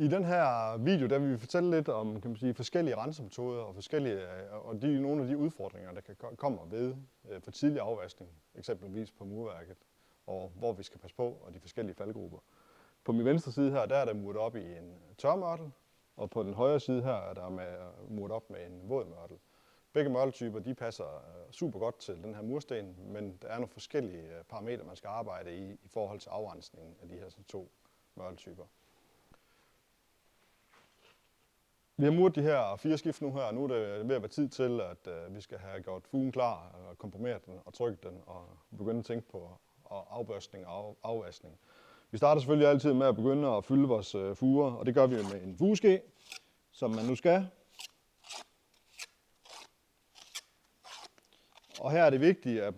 I den her video der vil vi fortælle lidt om forskellige rensemetoder og nogle af de udfordringer, der kan komme ved for tidlig afvaskning, eksempelvis på murværket, og hvor vi skal passe på, og de forskellige faldgrupper. På min venstre side her, der er der muret op i en tørmørtel, og på den højre side her er der muret op med en våd mørtel. Begge mørteltyper de passer super godt til den her mursten, men der er nogle forskellige parametre, man skal arbejde i forhold til afrensningen af de her to mørteltyper. Vi har muret de her 4 skift nu her, og nu er det ved at være tid til, at vi skal have gjort fugen klar, og komprimeret den og trykket den, og begynde at tænke på afbørstning og afvaskning. Vi starter selvfølgelig altid med at begynde at fylde vores fuger, og det gør vi med en fugeske, som man nu skal. Og her er det vigtigt, at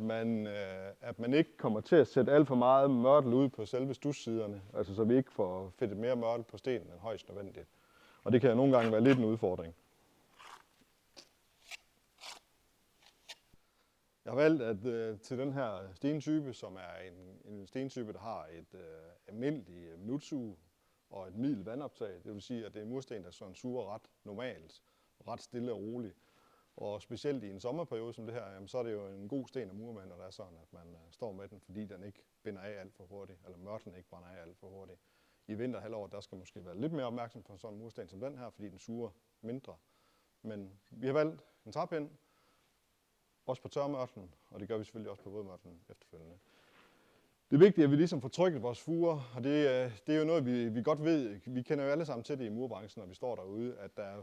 man ikke kommer til at sætte alt for meget mørtel ud på selve stussiderne, altså så vi ikke får fedtet mere mørtel på stenen end højst nødvendigt. Og det kan nogle gange være lidt en udfordring. Jeg har valgt at til den her stentype, som er en stentype, der har et almindeligt minutsuge og et middel vandoptag. Det vil sige, at det er en mursten, der sådan suger ret normalt, ret stille og roligt. Og specielt i en sommerperiode som det her, så er det jo en god sten at mure med, når det er sådan, at man står med den, fordi den ikke binder af alt for hurtigt, eller mørtlen ikke brænder af alt for hurtigt. I vinterhalvåret, der skal måske være lidt mere opmærksom på sådan en mursten som den her, fordi den suger mindre. Men vi har valgt en træpind, også på tørmørtlen, og det gør vi selvfølgelig også på vådmørtlen efterfølgende. Det er vigtigt, at vi ligesom får trykket vores fuger, og det er jo noget, vi godt ved. Vi kender jo alle sammen til det i murbranchen, når vi står derude, at der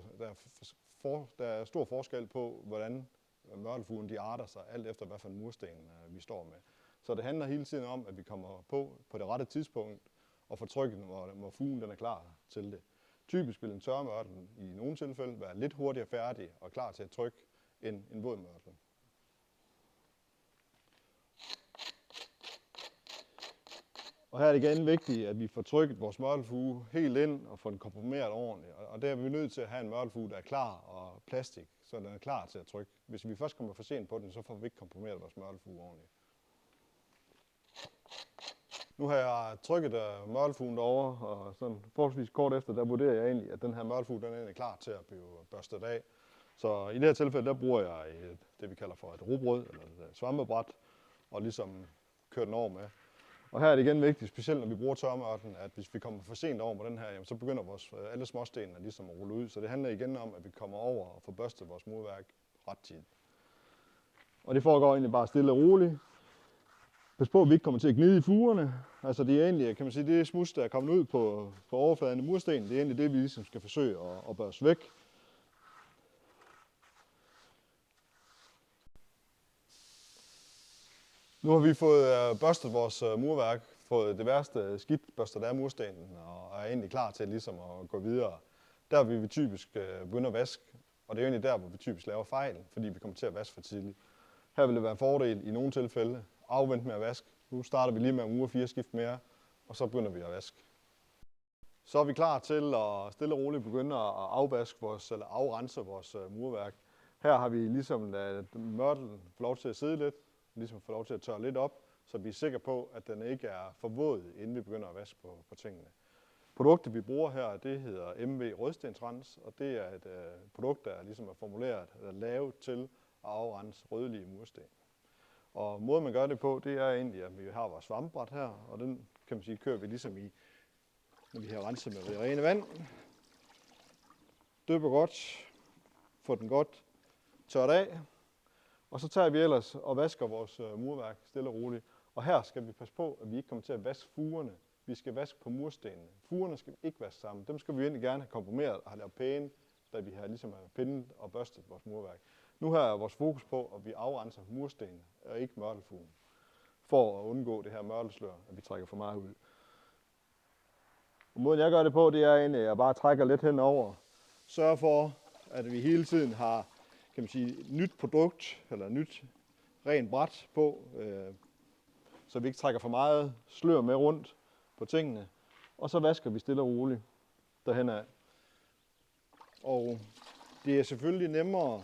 er stor forskel på, hvordan mørtelfugen de arter sig, alt efter hvad for en mursten vi står med. Så det handler hele tiden om, at vi kommer på det rette tidspunkt, og får trykket, når fugen den er klar til det. Typisk vil en tørmørtel i nogle tilfælde være lidt hurtigere færdig og klar til at trykke end en våd mørtel. Og her er det igen vigtigt, at vi får trykket vores mørtelfuge helt ind og får den komprimeret ordentligt. Og der er vi nødt til at have en mørtelfuge, der er klar og plastik, så den er klar til at trykke. Hvis vi først kommer for sent på den, så får vi ikke komprimeret vores mørtelfuge ordentligt. Nu har jeg trykket mørtelfugen derovre, og sådan forholdsvis kort efter, der vurderer jeg egentlig, at den her mørtelfuge den er klar til at blive børstet af. Så i det her tilfælde, der bruger jeg det, vi kalder for et rugbrød, eller et svampebræt, og ligesom kører den over med. Og her er det igen vigtigt, specielt når vi bruger tørmørtlen, at hvis vi kommer for sent over på den her, jamen, så begynder alle småstenene ligesom at rulle ud. Så det handler igen om, at vi kommer over og får børstet vores murværk rettidigt. Og det foregår egentlig bare stille og roligt. Pas på, at vi ikke kommer til at gnide i fugerne. Altså det er egentlig, kan man sige, det smuds, der er kommet ud på overfladen af murstenen, det er egentlig det, vi ligesom skal forsøge at børste væk. Nu har vi fået børstet vores murværk, fået det værste skidt børstet af murstenen, og er egentlig klar til ligesom at gå videre. Der vil vi typisk begynde at vaske, og det er egentlig der, hvor vi typisk laver fejl, fordi vi kommer til at vaske for tidligt. Her vil det være en fordel i nogle tilfælde afvente med at vaske. Nu starter vi lige med at mure 4 skift mere, og så begynder vi at vaske. Så er vi klar til at stille og roligt begynde at afrense vores murværk. Her har vi ligesom ladet mørtlen få lov til at sidde lidt, ligesom få lov til at tørre lidt op, så vi er sikre på, at den ikke er for våd, inden vi begynder at vaske på tingene. Produktet vi bruger her, det hedder MV Rødstensrens, og det er et produkt, der ligesom er formuleret eller lavet til at afrense rødlige mursten. Og måden man gør det på, det er egentlig, at vi har vores svampebræt her, og den kan man sige, kører vi ligesom i, når vi har renset med det rene vand. Dypper godt, får den godt tørt af, og så tager vi ellers og vasker vores murværk stille og roligt. Og her skal vi passe på, at vi ikke kommer til at vaske fugerne. Vi skal vaske på murstenene. Fugerne skal vi ikke vaske sammen. Dem skal vi egentlig gerne have komprimeret og have lavet pæne, da vi har ligesom pindet og børstet vores murværk. Nu her er vores fokus på, at vi afrenser murstenene og ikke mørtelfugen, for at undgå det her mørtelslør, at vi trækker for meget ud. Og måden jeg gør det på, det er egentlig, at jeg bare trækker lidt henover. Sørg for, at vi hele tiden har, kan man sige, nyt produkt eller nyt rent bræt på, så vi ikke trækker for meget slør med rundt på tingene. Og så vasker vi stille og roligt derhen af. Og det er selvfølgelig nemmere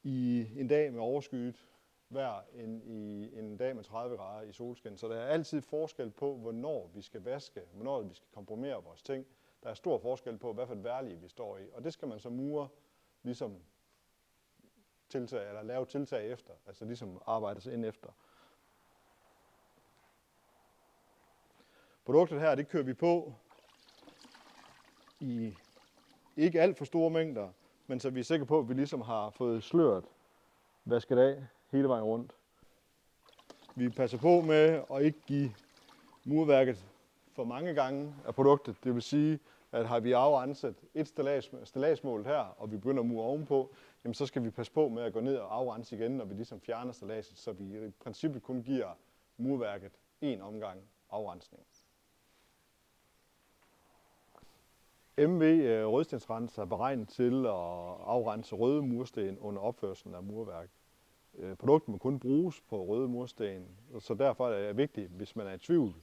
i en dag med overskyet vejr end i en dag med 30 grader i solskin. Så der er altid forskel på, hvornår vi skal vaske, hvornår vi skal komprimere vores ting. Der er stor forskel på, hvad for et vejrlige vi står i, og det skal man som murer ligesom lave tiltag efter, altså ligesom arbejde sig ind efter. Produktet her, det kører vi på i ikke alt for store mængder, men så vi er sikre på, at vi ligesom har fået sløret vasket af hele vejen rundt. Vi passer på med at ikke give murværket for mange gange af produktet. Det vil sige, at har vi afrenset et stilladsmål her, og vi begynder at mure ovenpå, jamen så skal vi passe på med at gå ned og afrense igen, når vi ligesom fjerner stilladset, så vi i princippet kun giver murværket en omgang afrensning. MV rødstensrenser er beregnet til at afrense røde mursten under opførelsen af murværk. Produktet må kun bruges på røde mursten, så derfor er det vigtigt, hvis man er i tvivl,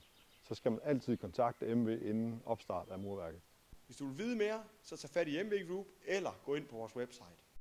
så skal man altid kontakte MV inden opstart af murværket. Hvis du vil vide mere, så tag fat i MV Group eller gå ind på vores website.